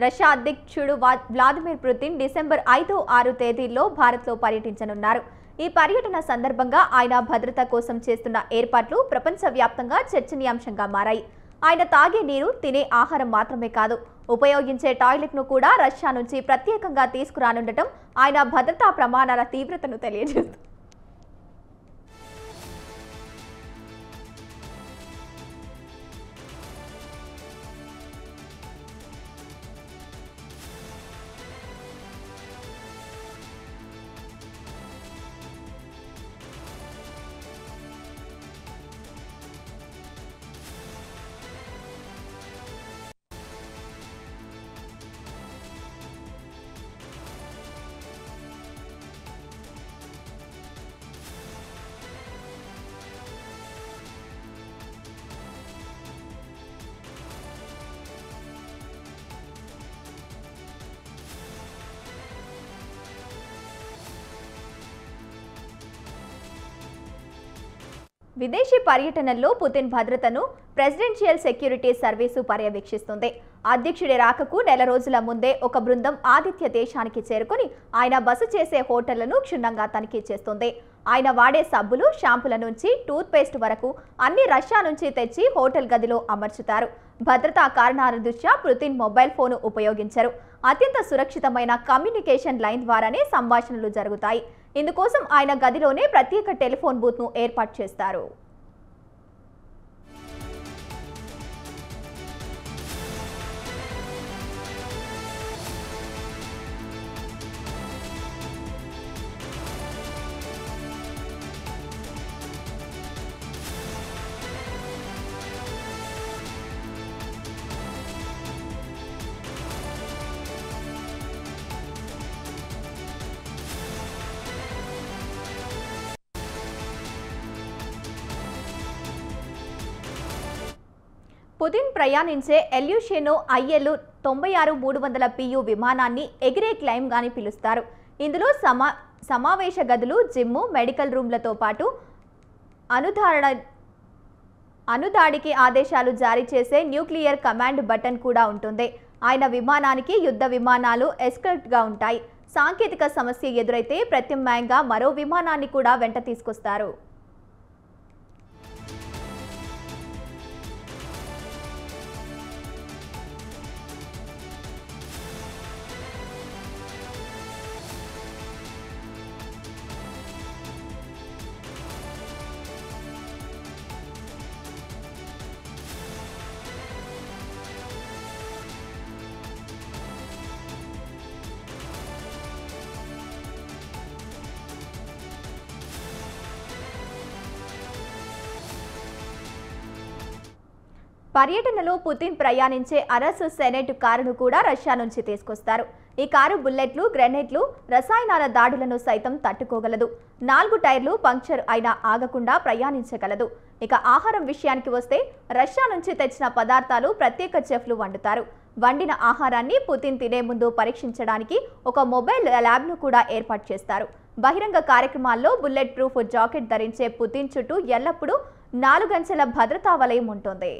Russia అధ్యక్షుడు Vladimir Putin December 5, 6 తేదీల్లో భారత్లో పర్యటించనున్నారు. ఈ పర్యటన సందర్భంగా ఆయన భద్రత కోసం చేస్తున్న ఏర్పాట్లు ప్రపంచవ్యాప్తంగా చర్చనీయాంశంగా మారాయి. ఆయన తాగే నీరు, తినే ఆహారం మాత్రమే కాదు, ఉపయోగించే టాయిలెట్ను కూడా రష్యా నుంచి ప్రత్యేకంగా తీసుకురానుండటం ఆయన భద్రతా ప్రమాణాల తీవ్రతను తెలియజేస్తుంది. విదేశీ పర్యటనల్లో పుతిన్ భద్రతను ప్రెసిడెన్షియల్ సెక్యూరిటీ సర్వీసు పర్యవేక్షిస్తుంది. అధ్యక్షుడి రాకకు నెల రోజుల ముందే ఒక బృందం ఆతిథ్య దేశానికి చేరుకుని ఆయన బస చేసే హోటళ్లను క్షుణ్ణంగా తనిఖీ చేస్తుంది. ఆయన వాడే సబ్బులు, షాంపుల నుంచి టూత్ పేస్ట్ వరకు అన్ని రష్యా నుంచి తెచ్చి హోటల్ గదిలో అమర్చుతారు. భద్రతా కారణాల దృష్ట్యా పుతిన్ మొబైల్ ఫోను ఉపయోగించరు. అత్యంత సురక్షితమైన కమ్యూనికేషన్ లైన్ ద్వారానే సంభాషణలు జరుగుతాయి. ఇందుకోసం ఆయన గదిలోనే ప్రత్యేక టెలిఫోన్ బూత్ను ఏర్పాటు చేస్తారు. పుతిన్ ప్రయాణించే ఎల్యూషెనో IL-96-300 PU విమానాన్ని ఎగిరే క్లైమ్ అని పిలుస్తారు. ఇందులో సమావేశ గదులు, జిమ్, మెడికల్ రూమ్లతో పాటు అణుదాడికి ఆదేశాలు జారీ చేసే న్యూక్లియర్ కమాండ్ బటన్ కూడా ఉంటుంది. ఆయన విమానానికి యుద్ధ విమానాలు ఎస్కర్ట్గా ఉంటాయి. సాంకేతిక సమస్య ఎదురైతే ప్రత్యామ్నాయంగా మరో విమానాన్ని కూడా వెంట తీసుకొస్తారు. పర్యటనలో పుతిన్ ప్రయాణించే అరస్ సెనెట్ కారును కూడా రష్యా నుంచి తీసుకొస్తారు. ఈ కారు బుల్లెట్లు, గ్రెనేడ్లు, రసాయనాల దాడులను సైతం తట్టుకోగలదు. 4 టైర్లు పంక్చర్ అయినా ఆగకుండా ప్రయాణించగలదు. ఇక ఆహారం విషయానికి వస్తే రష్యా నుంచి తెచ్చిన పదార్థాలు ప్రత్యేక చెఫ్లు వండుతారు. వండిన ఆహారాన్ని పుతిన్ తినే ముందు పరీక్షించడానికి ఒక మొబైల్ ల్యాబ్ను కూడా ఏర్పాటు చేస్తారు. బహిరంగ కార్యక్రమాల్లో బుల్లెట్ ప్రూఫ్ జాకెట్ ధరించే పుతిన్ చుట్టూ ఎల్లప్పుడూ 4 అంచెల భద్రతా వలయం ఉంటుంది.